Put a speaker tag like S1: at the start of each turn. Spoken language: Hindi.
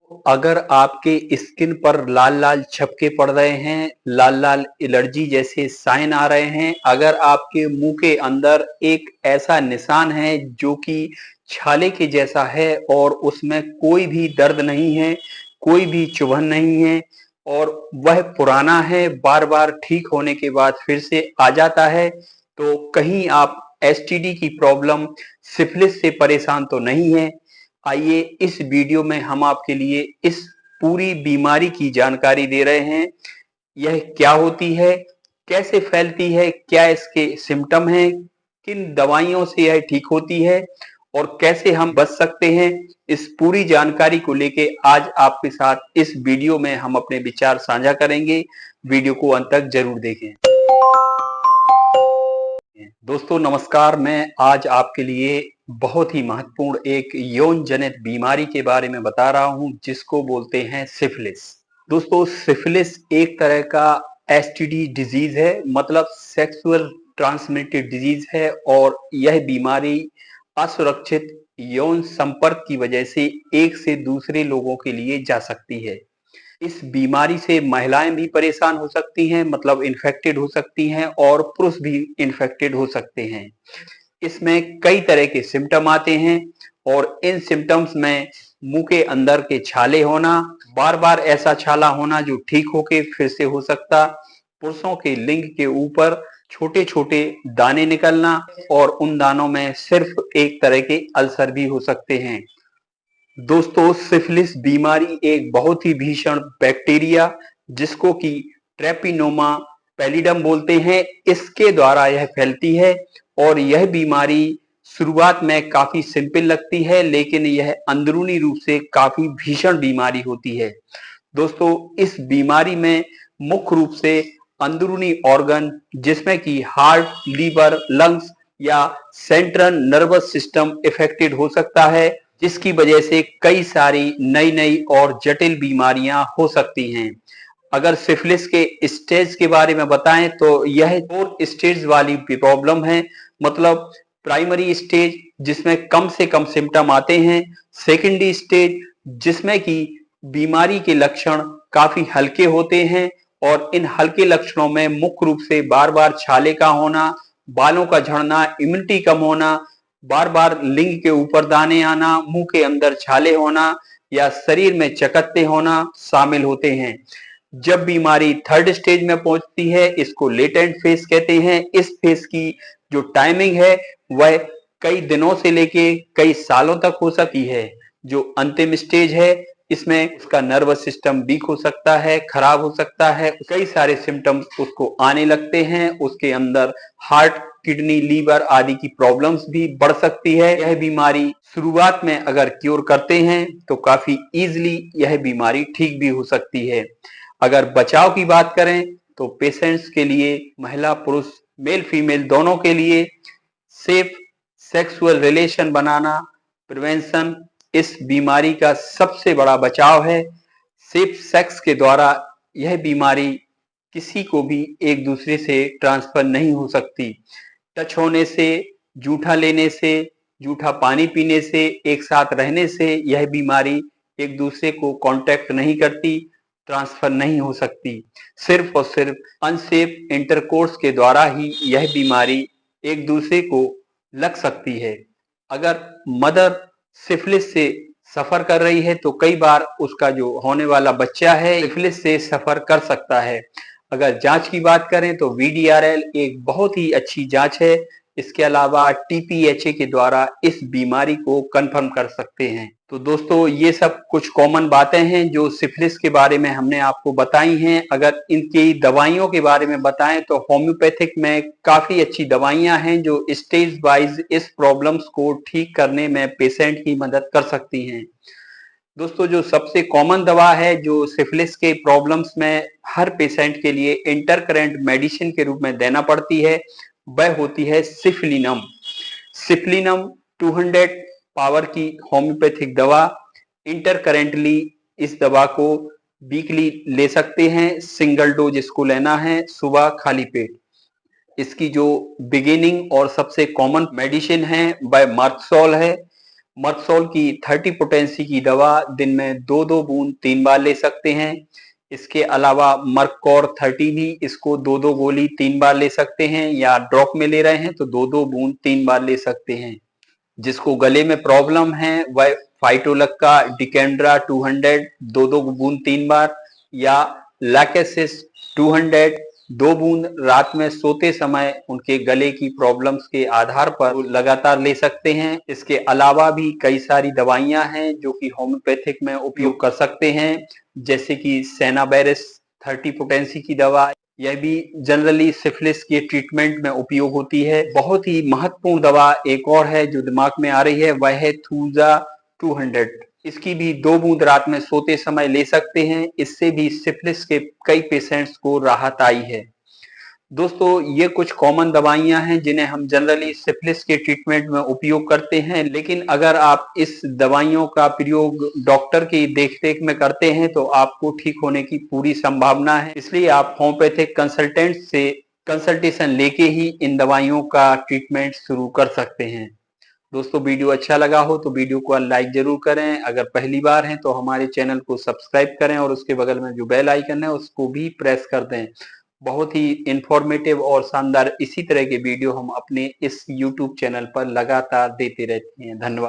S1: अगर आपके स्किन पर लाल-लाल छपके पड़ रहे हैं, लाल-लाल एलर्जी जैसे साइन आ रहे हैं, अगर आपके मुंह के अंदर एक ऐसा निशान है जो कि छाले के जैसा है और उसमें कोई भी दर्द नहीं है, कोई भी चुभन नहीं है और वह पुराना है, बार-बार ठीक होने के बाद फिर से आ जाता है, तो कहीं आप एसटीडी की प्रॉब्लम, सिफिलिस से परेशान तो नहीं हैं। आइए इस वीडियो में हम आपके लिए इस पूरी बीमारी की जानकारी दे रहे हैं। यह क्या होती है, कैसे फैलती है, क्या इसके सिम्टम हैं, किन दवाइयों से यह ठीक होती है और कैसे हम बच सकते हैं। इस पूरी जानकारी को लेके आज आपके साथ इस वीडियो में हम अपने विचार साझा करेंगे। वीडियो को अंत तक जरूर देखें। दोस्तों नमस्कार, मैं आज आपके लिए बहुत ही महत्वपूर्ण एक यौन जनित बीमारी के बारे में बता रहा हूं जिसको बोलते हैं सिफिलिस। दोस्तों सिफिलिस एक तरह का एसटीडी डिजीज है, मतलब सेक्सुअल ट्रांसमिटेड डिजीज है और यह बीमारी असुरक्षित यौन संपर्क की वजह से एक से दूसरे लोगों के लिए जा सकती है। इस बीमारी से महिलाएं भी परेशान हो सकती हैं, मतलब इन्फेक्टेड हो सकती हैं और पुरुष भी इन्फेक्टेड हो सकते हैं। इसमें कई तरह के सिम्टम आते हैं और इन सिम्टम्स में मुंह के अंदर के छाले होना, बार बार ऐसा छाला होना जो ठीक होके फिर से हो सकता, पुरुषों के लिंग के ऊपर छोटे छोटे दाने निकलना और उन दानों में सिर्फ एक तरह के अल्सर भी हो सकते हैं। दोस्तों सिफिलिस बीमारी एक बहुत ही भीषण बैक्टीरिया जिसको कि ट्रेपिनोमा पैलिडम बोलते हैं, इसके द्वारा यह फैलती है और यह बीमारी शुरुआत में काफी सिंपल लगती है लेकिन यह अंदरूनी रूप से काफी भीषण बीमारी होती है। दोस्तों इस बीमारी में मुख्य रूप से अंदरूनी ऑर्गन जिसमें कि हार्ट, लीवर, लंग्स या सेंट्रल नर्वस सिस्टम इफेक्टेड हो सकता है, जिसकी वजह से कई सारी नई नई और जटिल बीमारियां हो सकती हैं। अगर सिफिलिस के स्टेज के बारे में बताएं तो यह 4 स्टेज वाली प्रॉब्लम है, मतलब प्राइमरी स्टेज जिसमें कम से कम सिम्टम आते हैं, सेकेंडरी स्टेज जिसमें कि बीमारी के लक्षण काफी हल्के होते हैं और इन हल्के लक्षणों में मुख्य रूप से बार बार छाले का होना, बालों का झड़ना, इम्यूनिटी कम होना, बार बार लिंग के ऊपर दाने आना, मुंह के अंदर छाले होना या शरीर में चकत्ते होना शामिल होते हैं। जब बीमारी थर्ड स्टेज में पहुंचती है, इसको लेटेंट फेज कहते हैं। इस फेज की जो टाइमिंग है वह कई दिनों से लेके कई सालों तक हो सकती है। जो अंतिम स्टेज है इसमें उसका नर्वस सिस्टम वीक हो सकता है, खराब हो सकता है, कई सारे सिम्टम्स उसको आने लगते हैं, उसके अंदर हार्ट, किडनी, लीवर आदि की प्रॉब्लम्स भी बढ़ सकती है। यह बीमारी शुरुआत में अगर क्योर करते हैं तो काफी इजीली यह बीमारी ठीक भी हो सकती है। अगर बचाव की बात करें तो पेशेंट्स के लिए, महिला पुरुष, मेल फीमेल दोनों के लिए सेफ सेक्सुअल रिलेशन बनाना, प्रिवेंशन इस बीमारी का सबसे बड़ा बचाव है। सेफ सेक्स के द्वारा यह बीमारी किसी को भी एक दूसरे से ट्रांसफर नहीं हो सकती। टच होने से, जूठा लेने से, जूठा पानी पीने से, एक साथ रहने से यह बीमारी एक दूसरे को कांटेक्ट नहीं करती, ट्रांसफर नहीं हो सकती। सिर्फ और सिर्फ अनसेफ इंटरकोर्स के द्वारा ही यह बीमारी एक दूसरे को लग सकती है। अगर मदर सिफिलिस से सफर कर रही है तो कई बार उसका जो होने वाला बच्चा है सिफिलिस से सफर कर सकता है। अगर जांच की बात करें तो वीडीआरएल एक बहुत ही अच्छी जांच है। इसके अलावा टीपीएचए के द्वारा इस बीमारी को कंफर्म कर सकते हैं। तो दोस्तों ये सब कुछ कॉमन बातें हैं जो सिफिलिस के बारे में हमने आपको बताई हैं। अगर इनकी दवाइयों के बारे में बताएं तो होम्योपैथिक में काफी अच्छी दवाइयां हैं जो स्टेज वाइज इस प्रॉब्लम्स को ठीक करने में पेशेंट की मदद कर सकती हैं। दोस्तों जो सबसे कॉमन दवा है जो सिफिलिस के प्रॉब्लम्स में हर पेशेंट के लिए इंटरकरेंट मेडिसिन के रूप में देना पड़ती है, वह होती है सिफलिनम। सिफलिनम 200 पावर की होम्योपैथिक दवा। इंटरकरेंटली इस दवा को वीकली ले सकते हैं, सिंगल डोज इसको लेना है सुबह खाली पेट। इसकी जो बिगिनिंग और सबसे कॉमन मेडिसिन है वह मार्कसोल है। मर्कसोल की 30 पोटेंसी की दवा दिन में 2-2 बूंद 3 बार ले सकते हैं। इसके अलावा मर्ककोर 30 भी, इसको 2-2 गोली 3 बार ले सकते हैं, या ड्रॉप में ले रहे हैं तो 2-2 बूंद 3 बार ले सकते हैं। जिसको गले में प्रॉब्लम है वह फाइटोलक का डिकेंड्रा 200 2-2 बूंद 3 बार, या लैकेसिस 200 2 बूंद रात में सोते समय उनके गले की प्रॉब्लम्स के आधार पर लगातार ले सकते हैं। इसके अलावा भी कई सारी दवाइयां हैं जो कि होम्योपैथिक में उपयोग कर सकते हैं, जैसे कि सेनाबेरिस 30 पोटेंसी की दवा। यह भी जनरली सिफिलिस के ट्रीटमेंट में उपयोग होती है। बहुत ही महत्वपूर्ण दवा एक और है जो दिमाग में आ रही है, वह है थूजा 200। इसकी भी 2 बूंद रात में सोते समय ले सकते हैं। इससे भी सिफिलिस के कई पेशेंट्स को राहत आई है। दोस्तों, ये कुछ कॉमन दवाइयां हैं जिन्हें हम जनरली सिफिलिस के ट्रीटमेंट में उपयोग करते हैं, लेकिन अगर आप इस दवाइयों का प्रयोग डॉक्टर की देखरेख में करते हैं तो आपको ठीक होने की पूरी संभावना है। इसलिए आप होम्योपैथिक कंसल्टेंट से कंसल्टेशन लेके ही इन दवाइयों का ट्रीटमेंट शुरू कर सकते हैं। दोस्तों, वीडियो अच्छा लगा हो तो वीडियो को लाइक जरूर करें। अगर पहली बार हैं तो हमारे चैनल को सब्सक्राइब करें और उसके बगल में जो बेल आइकन है उसको भी प्रेस कर दें। बहुत ही इंफॉर्मेटिव और शानदार इसी तरह के वीडियो हम अपने इस यूट्यूब चैनल पर लगातार देते रहते हैं। धन्यवाद।